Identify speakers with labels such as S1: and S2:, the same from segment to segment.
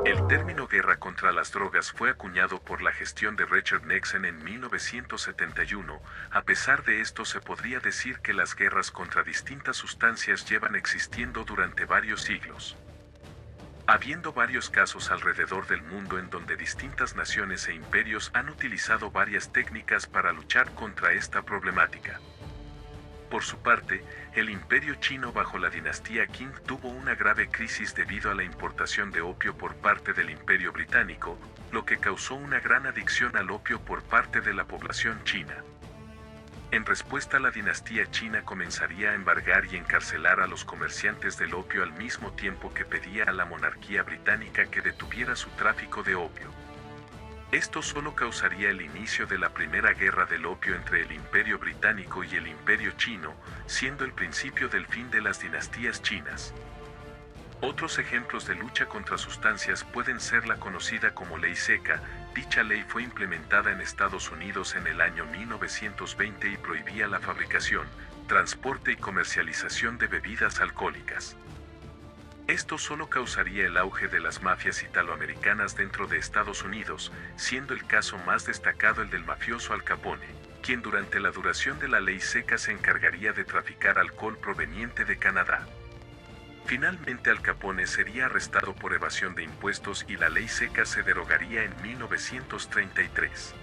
S1: El término guerra contra las drogas fue acuñado por la gestión de Richard Nixon en 1971. A pesar de esto, se podría decir que las guerras contra distintas sustancias llevan existiendo durante varios siglos, habiendo varios casos alrededor del mundo en donde distintas naciones e imperios han utilizado varias técnicas para luchar contra esta problemática. Por su parte, el imperio chino bajo la dinastía Qing tuvo una grave crisis debido a la importación de opio por parte del imperio británico, lo que causó una gran adicción al opio por parte de la población china. En respuesta, la dinastía china comenzaría a embargar y encarcelar a los comerciantes del opio al mismo tiempo que pedía a la monarquía británica que detuviera su tráfico de opio. Esto solo causaría el inicio de la Primera Guerra del Opio entre el Imperio Británico y el Imperio Chino, siendo el principio del fin de las dinastías chinas. Otros ejemplos de lucha contra sustancias pueden ser la conocida como Ley Seca. Dicha ley fue implementada en Estados Unidos en el año 1920 y prohibía la fabricación, transporte y comercialización de bebidas alcohólicas. Esto solo causaría el auge de las mafias italoamericanas dentro de Estados Unidos, siendo el caso más destacado el del mafioso Al Capone, quien durante la duración de la ley seca se encargaría de traficar alcohol proveniente de Canadá. Finalmente, Al Capone sería arrestado por evasión de impuestos y la ley seca se derogaría en 1933.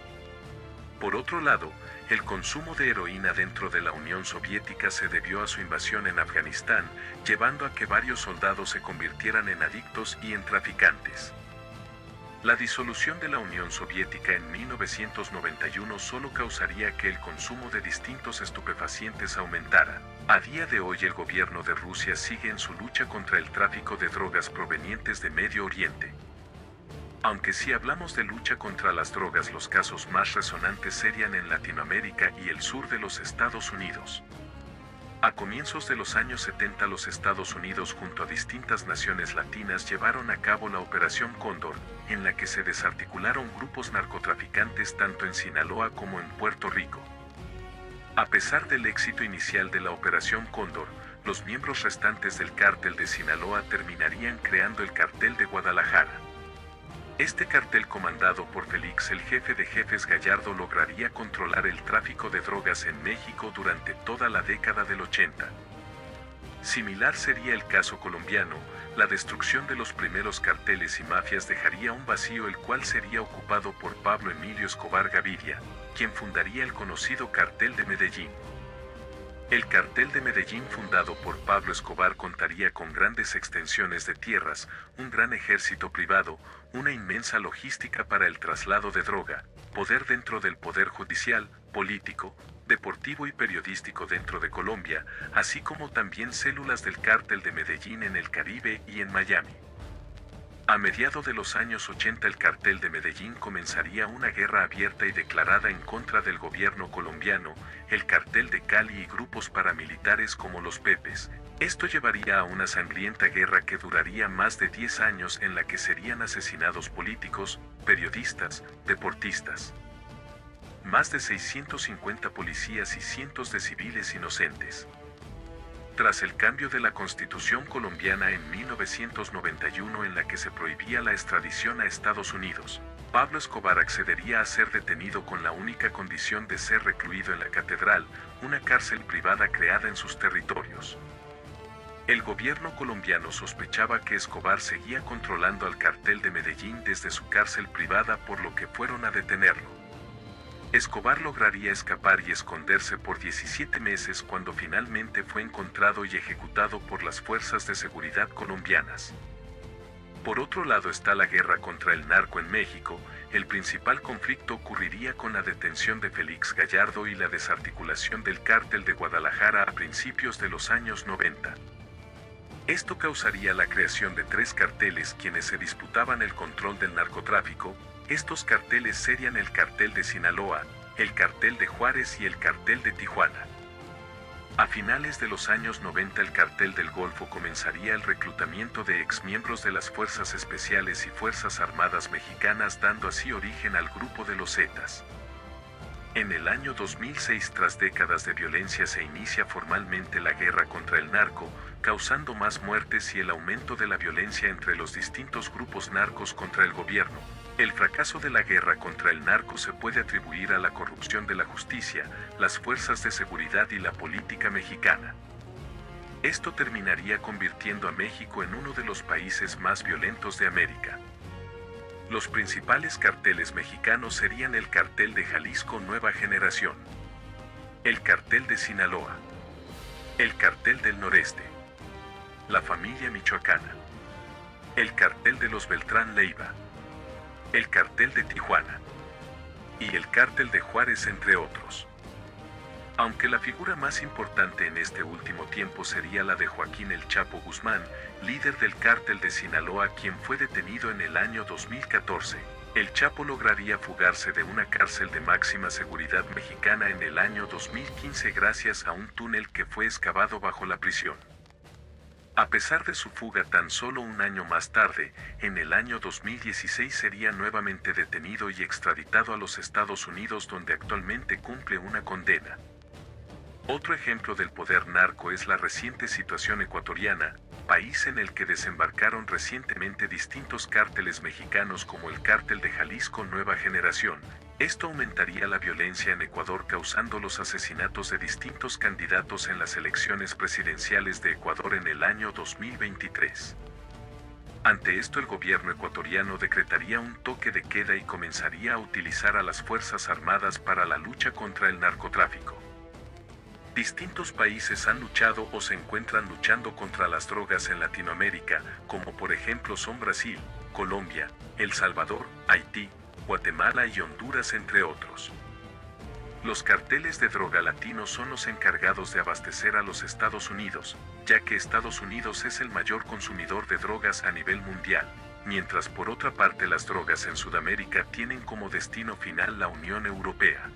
S1: Por otro lado, el consumo de heroína dentro de la Unión Soviética se debió a su invasión en Afganistán, llevando a que varios soldados se convirtieran en adictos y en traficantes. La disolución de la Unión Soviética en 1991 solo causaría que el consumo de distintos estupefacientes aumentara. A día de hoy, el gobierno de Rusia sigue en su lucha contra el tráfico de drogas provenientes de Medio Oriente. Aunque si hablamos de lucha contra las drogas, los casos más resonantes serían en Latinoamérica y el sur de los Estados Unidos. A comienzos de los años 70, los Estados Unidos junto a distintas naciones latinas llevaron a cabo la Operación Cóndor, en la que se desarticularon grupos narcotraficantes tanto en Sinaloa como en Puerto Rico. A pesar del éxito inicial de la Operación Cóndor, los miembros restantes del cártel de Sinaloa terminarían creando el Cartel de Guadalajara. Este cartel, comandado por Félix el Jefe de Jefes Gallardo, lograría controlar el tráfico de drogas en México durante toda la década del 80. Similar sería el caso colombiano. La destrucción de los primeros carteles y mafias dejaría un vacío, el cual sería ocupado por Pablo Emilio Escobar Gaviria, quien fundaría el conocido Cartel de Medellín. El Cartel de Medellín, fundado por Pablo Escobar, contaría con grandes extensiones de tierras, un gran ejército privado, una inmensa logística para el traslado de droga, poder dentro del poder judicial, político, deportivo y periodístico dentro de Colombia, así como también células del Cártel de Medellín en el Caribe y en Miami. A mediados de los años 80, el Cartel de Medellín comenzaría una guerra abierta y declarada en contra del gobierno colombiano, el Cartel de Cali y grupos paramilitares como los Pepes. Esto llevaría a una sangrienta guerra que duraría más de 10 años, en la que serían asesinados políticos, periodistas, deportistas. Más de 650 policías y cientos de civiles inocentes. Tras el cambio de la Constitución colombiana en 1991, en la que se prohibía la extradición a Estados Unidos, Pablo Escobar accedería a ser detenido con la única condición de ser recluido en la Catedral, una cárcel privada creada en sus territorios. El gobierno colombiano sospechaba que Escobar seguía controlando al Cartel de Medellín desde su cárcel privada, por lo que fueron a detenerlo. Escobar lograría escapar y esconderse por 17 meses cuando finalmente fue encontrado y ejecutado por las fuerzas de seguridad colombianas. Por otro lado está la guerra contra el narco en México. El principal conflicto ocurriría con la detención de Félix Gallardo y la desarticulación del Cártel de Guadalajara a principios de los años 90. Esto causaría la creación de 3 carteles quienes se disputaban el control del narcotráfico. Estos carteles serían el Cartel de Sinaloa, el Cartel de Juárez y el Cartel de Tijuana. A finales de los años 90, el Cartel del Golfo comenzaría el reclutamiento de exmiembros de las Fuerzas Especiales y Fuerzas Armadas mexicanas, dando así origen al Grupo de los Zetas. En el año 2006, tras décadas de violencia, se inicia formalmente la guerra contra el narco, causando más muertes y el aumento de la violencia entre los distintos grupos narcos contra el gobierno. El fracaso de la guerra contra el narco se puede atribuir a la corrupción de la justicia, las fuerzas de seguridad y la política mexicana. Esto terminaría convirtiendo a México en uno de los países más violentos de América. Los principales carteles mexicanos serían el Cartel de Jalisco Nueva Generación, el Cartel de Sinaloa, el Cartel del Noreste, la Familia Michoacana, el Cartel de los Beltrán Leiva, el Cartel de Tijuana y el Cártel de Juárez, entre otros. Aunque la figura más importante en este último tiempo sería la de Joaquín El Chapo Guzmán, líder del Cártel de Sinaloa, quien fue detenido en el año 2014. El Chapo lograría fugarse de una cárcel de máxima seguridad mexicana en el año 2015 gracias a un túnel que fue excavado bajo la prisión. A pesar de su fuga tan solo un año más tarde, en el año 2016 sería nuevamente detenido y extraditado a los Estados Unidos, donde actualmente cumple una condena. Otro ejemplo del poder narco es la reciente situación ecuatoriana, país en el que desembarcaron recientemente distintos cárteles mexicanos como el Cártel de Jalisco Nueva Generación. Esto aumentaría la violencia en Ecuador, causando los asesinatos de distintos candidatos en las elecciones presidenciales de Ecuador en el año 2023. Ante esto, el gobierno ecuatoriano decretaría un toque de queda y comenzaría a utilizar a las Fuerzas Armadas para la lucha contra el narcotráfico. Distintos países han luchado o se encuentran luchando contra las drogas en Latinoamérica, como por ejemplo son Brasil, Colombia, El Salvador, Haití, Guatemala y Honduras, entre otros. Los carteles de droga latinos son los encargados de abastecer a los Estados Unidos, ya que Estados Unidos es el mayor consumidor de drogas a nivel mundial, mientras por otra parte las drogas en Sudamérica tienen como destino final la Unión Europea.